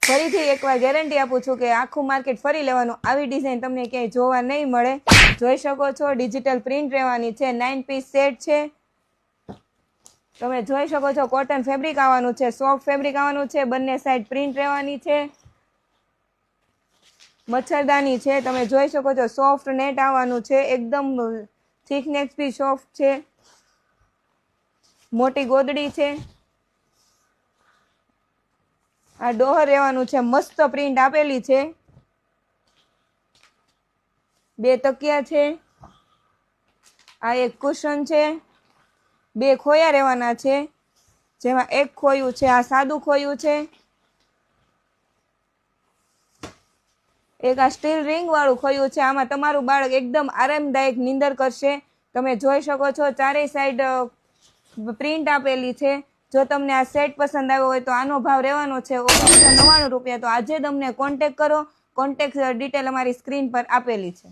ફરીથી એકવાર ગેરંટી આપું છું કે આખું માર્કેટ ફરી લેવાનું, આવી ડિઝાઇન તમને ક્યાંય જોવા નહીં મળે. જોઈ શકો છો ડિજિટલ પ્રિન્ટ રહેવાની છે, 9 પીસ સેટ છે. તમે જોઈ શકો છો કોટન ફેબ્રિક આવવાનું છે, સોફ્ટ ફેબ્રિક આવવાનું છે, બંને સાઈડ પ્રિન્ટ રહેવાની છે. મચ્છરદાની છે, તમે જોઈ શકો છો સોફ્ટ નેટ આવવાનું છે, એકદમ થિકનેસ બી સોફ્ટ છે. મોટી ગોદડી છે, આ ડોહર રહેવાનું છે, મસ્ત પ્રિન્ટ આપેલી છે. 2 તકિયા છે, આ એક કુશન છે, 2 ખોયા રહેવાના છે, જેમાં એક ખોયું છે આ સાદું ખોયું છે, એક આ સ્ટીલ રિંગ વાળું ખોયું છે. આમાં તમારું બાળક એકદમ આરામદાયક નીંદર કરશે. તમે જોઈ શકો છો ચારેય સાઈડ પ્રિન્ટ આપેલી છે. જો તમને આ સેટ પસંદ આવ્યો હોય તો આનો ભાવ રહેવાનો છે 1999 રૂપિયા. તો આજે તમને કોન્ટેક કરો, કોન્ટેક્ટ ડિટેલ અમારી સ્ક્રીન પર આપેલી છે.